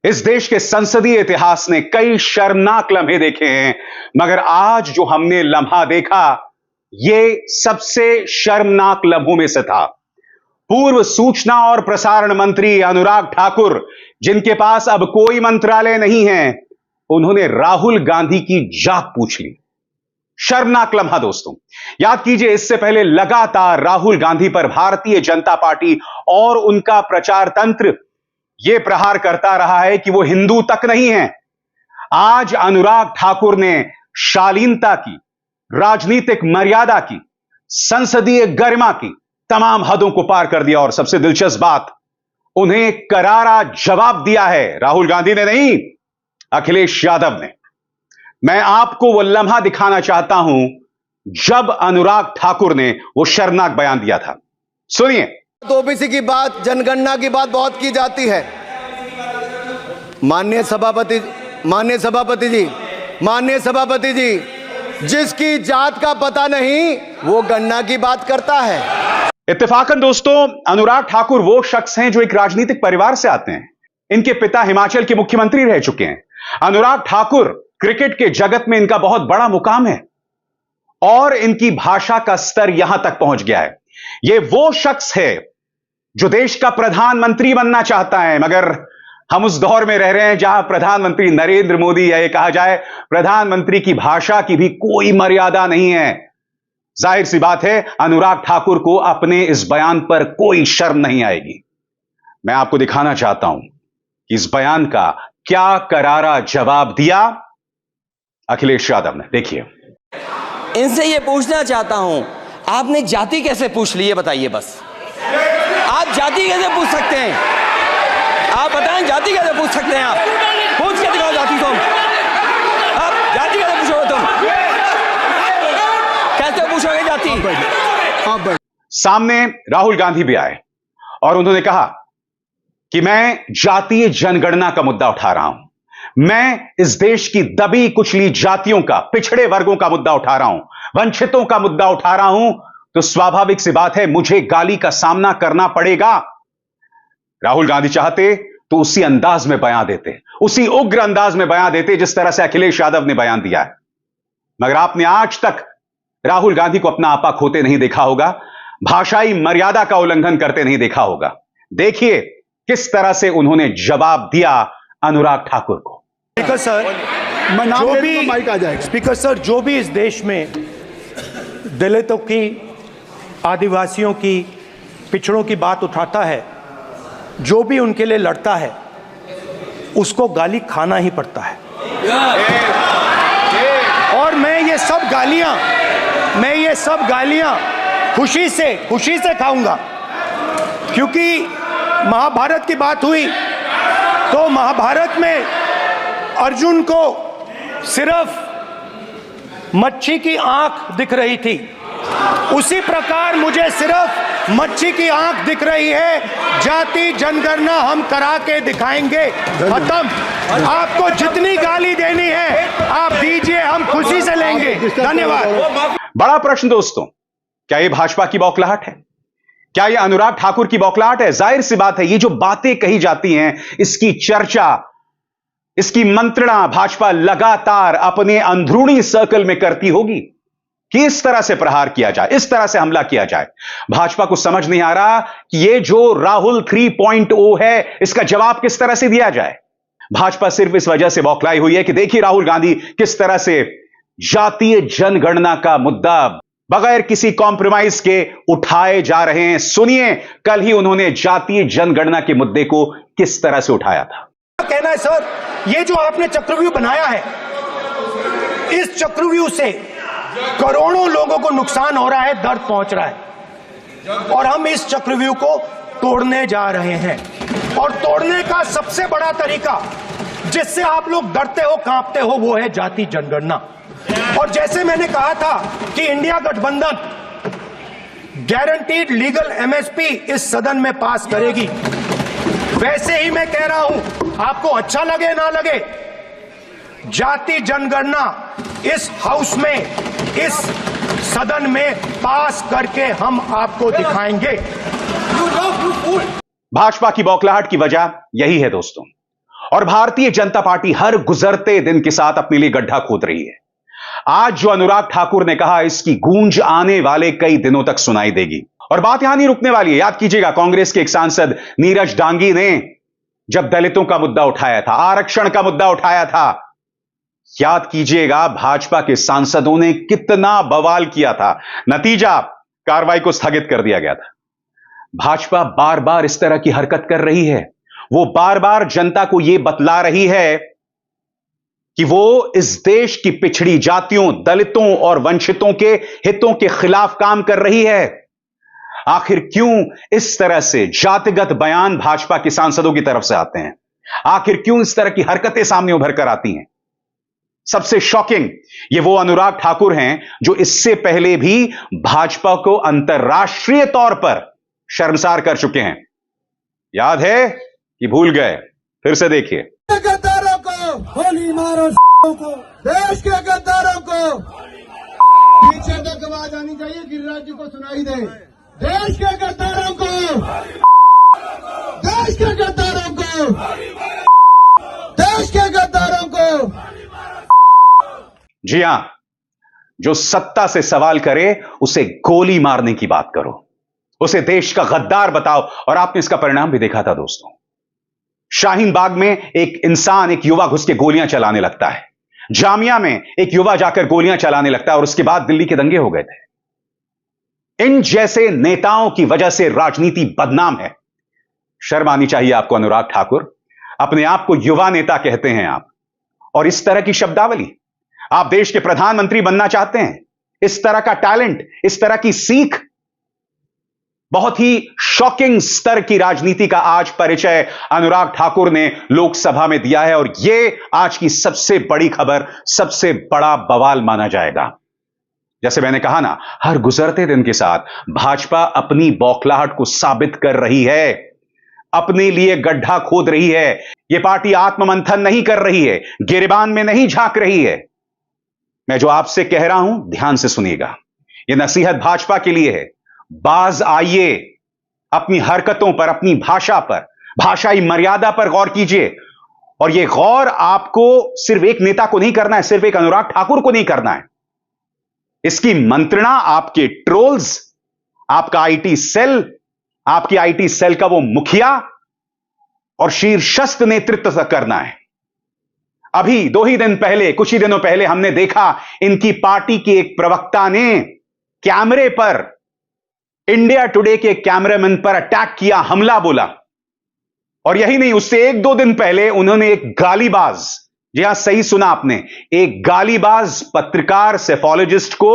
इस देश के संसदीय इतिहास ने कई शर्मनाक लम्हे देखे हैं, मगर आज जो हमने लम्हा देखा, यह सबसे शर्मनाक लम्हों में से था। पूर्व सूचना और प्रसारण मंत्री अनुराग ठाकुर, जिनके पास अब कोई मंत्रालय नहीं है, उन्होंने राहुल गांधी की जात पूछ ली। शर्मनाक लम्हा दोस्तों। याद कीजिए, इससे पहले लगातार राहुल गांधी पर भारतीय जनता पार्टी और उनका प्रचार तंत्र यह प्रहार करता रहा है कि वो हिंदू तक नहीं है। आज अनुराग ठाकुर ने शालीनता की, राजनीतिक मर्यादा की, संसदीय गरिमा की तमाम हदों को पार कर दिया। और सबसे दिलचस्प बात, उन्हें करारा जवाब दिया है। राहुल गांधी ने नहीं, अखिलेश यादव ने। मैं आपको वो लम्हा दिखाना चाहता हूं जब अनुराग ठाकुर ने वो शर्मनाक बयान दिया था। सुनिए। ओबीसी की बात, जनगणना की बात बहुत की जाती है। माननीय सभापति जी, जिसकी जात का पता नहीं वो गणना की बात करता है। इत्तेफाकन दोस्तों, अनुराग ठाकुर वो शख्स हैं जो एक राजनीतिक परिवार से आते हैं। इनके पिता हिमाचल के मुख्यमंत्री रह चुके हैं। अनुराग ठाकुर क्रिकेट के जगत में इनका बहुत बड़ा मुकाम है और इनकी भाषा का स्तर यहां तक पहुंच गया है। यह वो शख्स है जो देश का प्रधानमंत्री बनना चाहता है, मगर हम उस दौर में रह रहे हैं जहां प्रधानमंत्री नरेंद्र मोदी, या ये कहा जाए प्रधानमंत्री की भाषा की भी कोई मर्यादा नहीं है। जाहिर सी बात है, अनुराग ठाकुर को अपने इस बयान पर कोई शर्म नहीं आएगी। मैं आपको दिखाना चाहता हूं कि इस बयान का क्या करारा जवाब दिया अखिलेश यादव ने। देखिए। इनसे ये पूछना चाहता हूं, आपने जाति कैसे पूछ ली, ये बताइए बस। आप जाति कैसे पूछ सकते हैं? आप बताएं, जाति कैसे पूछ सकते हैं? आप पूछ के दिखाओ जाति। तुम आप जाति कैसे पूछोगे? तुम कैसे पूछोगे जाति? सामने राहुल गांधी भी आए और उन्होंने कहा कि मैं जातीय जनगणना का मुद्दा उठा रहा हूं। मैं इस देश की दबी कुचली जातियों का, पिछड़े वर्गों का मुद्दा उठा रहा हूं, वंचितों का मुद्दा उठा रहा हूं। तो स्वाभाविक सी बात है, मुझे गाली का सामना करना पड़ेगा। राहुल गांधी चाहते तो उसी अंदाज में बयान देते, उसी उग्र अंदाज में बयान देते जिस तरह से अखिलेश यादव ने बयान दिया है। मगर आपने आज तक राहुल गांधी को अपना आपा खोते नहीं देखा होगा, भाषाई मर्यादा का उल्लंघन करते नहीं देखा होगा। देखिए किस तरह से उन्होंने जवाब दिया अनुराग ठाकुर को। स्पीकर सर, जो भी इस देश में दलितों की, आदिवासियों की, पिछड़ों की बात उठाता है, जो भी उनके लिए लड़ता है, उसको गाली खाना ही पड़ता है। और मैं ये सब गालियां खुशी से खाऊंगा, क्योंकि महाभारत की बात हुई तो महाभारत में अर्जुन को सिर्फ मच्छी की आंख दिख रही थी, उसी प्रकार मुझे सिर्फ मच्छी की आंख दिख रही है। जाति जनगणना हम करा के दिखाएंगे। खत्म। आपको जितनी गाली देनी है आप दीजिए, हम खुशी से लेंगे। धन्यवाद। बड़ा प्रश्न दोस्तों, क्या यह भाजपा की बौखलाहट है? क्या यह अनुराग ठाकुर की बौखलाहट है? जाहिर सी बात है, ये जो बातें कही जाती हैं, इसकी चर्चा, इसकी मंत्रणा भाजपा लगातार अपने अंदरूनी सर्कल में करती होगी कि इस तरह से प्रहार किया जाए, इस तरह से हमला किया जाए। भाजपा को समझ नहीं आ रहा कि ये जो राहुल 3.0 है, इसका जवाब किस तरह से दिया जाए। भाजपा सिर्फ इस वजह से बौखलाई हुई है कि देखिए राहुल गांधी किस तरह से जातीय जनगणना का मुद्दा बगैर किसी कॉम्प्रोमाइज के उठाए जा रहे हैं। सुनिए, कल ही उन्होंने जातीय जनगणना के मुद्दे को किस तरह से उठाया था। कहना है सर, ये जो आपने चक्रव्यूह बनाया है, इस चक्रव्यूह से करोड़ों लोगों को नुकसान हो रहा है, दर्द पहुंच रहा है, और हम इस चक्रव्यूह को तोड़ने जा रहे हैं। और तोड़ने का सबसे बड़ा तरीका, जिससे आप लोग डरते हो, कांपते हो, वो है जाति जनगणना। और जैसे मैंने कहा था कि इंडिया गठबंधन गारंटीड लीगल एमएसपी इस सदन में पास करेगी, वैसे ही मैं कह रहा हूं, आपको अच्छा लगे ना लगे, जाति जनगणना इस हाउस में, इस सदन में पास करके हम आपको दिखाएंगे। भाजपा की बौखलाहट की वजह यही है दोस्तों। और भारतीय जनता पार्टी हर गुजरते दिन के साथ अपने लिए गड्ढा खोद रही है। आज जो अनुराग ठाकुर ने कहा, इसकी गूंज आने वाले कई दिनों तक सुनाई देगी। और बात यहां नहीं रुकने वाली है। याद कीजिएगा, कांग्रेस के एक सांसद नीरज डांगी ने जब दलितों का मुद्दा उठाया था, आरक्षण का मुद्दा उठाया था, याद कीजिएगा भाजपा के सांसदों ने कितना बवाल किया था। नतीजा, कार्रवाई को स्थगित कर दिया गया था। भाजपा बार बार इस तरह की हरकत कर रही है। वो बार बार जनता को यह बतला रही है कि वो इस देश की पिछड़ी जातियों, दलितों और वंचितों के हितों के खिलाफ काम कर रही है। आखिर क्यों इस तरह से जातिगत बयान भाजपा के सांसदों की तरफ से आते हैं? आखिर क्यों इस तरह की हरकतें सामने उभर कर आती हैं? सबसे शॉकिंग, ये वो अनुराग ठाकुर हैं जो इससे पहले भी भाजपा को अंतर्राष्ट्रीय तौर पर शर्मसार कर चुके हैं। याद है कि भूल गए? फिर से देखिए। गद्दारों को गोली मारो, को देश के गद्दारों को पीछे तक आवाज आनी चाहिए, गिरिराज जी को सुनाई दे। देश के गद्दारों को, देश के गद्दारों को, देश के गद्दारों को। जी हां, जो सत्ता से सवाल करे उसे गोली मारने की बात करो, उसे देश का गद्दार बताओ। और आपने इसका परिणाम भी देखा था दोस्तों। शाहीन बाग में एक इंसान, एक युवा घुस के गोलियां चलाने लगता है। जामिया में एक युवा जाकर गोलियां चलाने लगता है और उसके बाद दिल्ली के दंगे हो गए थे। इन जैसे नेताओं की वजह से राजनीति बदनाम है। शर्म आनी चाहिए आपको अनुराग ठाकुर। अपने आप को युवा नेता कहते हैं आप, और इस तरह की शब्दावली। आप देश के प्रधानमंत्री बनना चाहते हैं? इस तरह का टैलेंट, इस तरह की सीख। बहुत ही शॉकिंग स्तर की राजनीति का आज परिचय अनुराग ठाकुर ने लोकसभा में दिया है। और यह आज की सबसे बड़ी खबर, सबसे बड़ा बवाल माना जाएगा। जैसे मैंने कहा ना, हर गुजरते दिन के साथ भाजपा अपनी बौखलाहट को साबित कर रही है, अपने लिए गड्ढा खोद रही है। यह पार्टी आत्ममंथन नहीं कर रही है, गिरेबान में नहीं झांक रही है। मैं जो आपसे कह रहा हूं, ध्यान से सुनिएगा। यह नसीहत भाजपा के लिए है। बाज आइए, अपनी हरकतों पर, अपनी भाषा पर, भाषाई मर्यादा पर गौर कीजिए। और यह गौर आपको सिर्फ एक नेता को नहीं करना है, सिर्फ एक अनुराग ठाकुर को नहीं करना है। इसकी मंत्रणा आपके ट्रोल्स, आपका आईटी सेल, आपकी आईटी सेल का वो मुखिया और शीर्षस्थ नेतृत्व तक करना है। अभी कुछ ही दिनों पहले हमने देखा, इनकी पार्टी के एक प्रवक्ता ने कैमरे पर, इंडिया टुडे के कैमरामैन पर अटैक किया, हमला बोला। और यही नहीं, उससे 1-2 दिन पहले उन्होंने एक गालीबाज, जी हां सही सुना आपने, एक गालीबाज पत्रकार, सेफोलॉजिस्ट को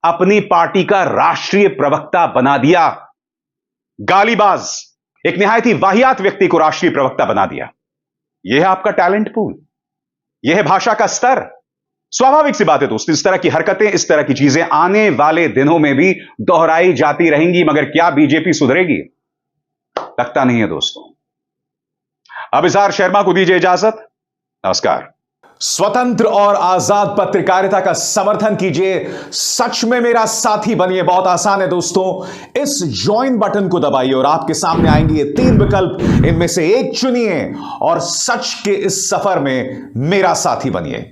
अपनी पार्टी का राष्ट्रीय प्रवक्ता बना दिया। गालीबाज, एक निहायत ही वाहियात व्यक्ति को राष्ट्रीय प्रवक्ता बना दिया। यह है आपका टैलेंट पूल, यह है भाषा का स्तर। स्वाभाविक सी बात है दोस्तों, इस तरह की हरकतें, इस तरह की चीजें आने वाले दिनों में भी दोहराई जाती रहेंगी। मगर क्या बीजेपी सुधरेगी? लगता नहीं है दोस्तों। अब इजहार शर्मा को दीजिए इजाजत। नमस्कार। स्वतंत्र और आजाद पत्रकारिता का समर्थन कीजिए, सच में मेरा साथी बनिए। बहुत आसान है दोस्तों, इस ज्वाइन बटन को दबाइए और आपके सामने आएंगे ये 3 विकल्प। इनमें से एक चुनिए और सच के इस सफर में मेरा साथी बनिए।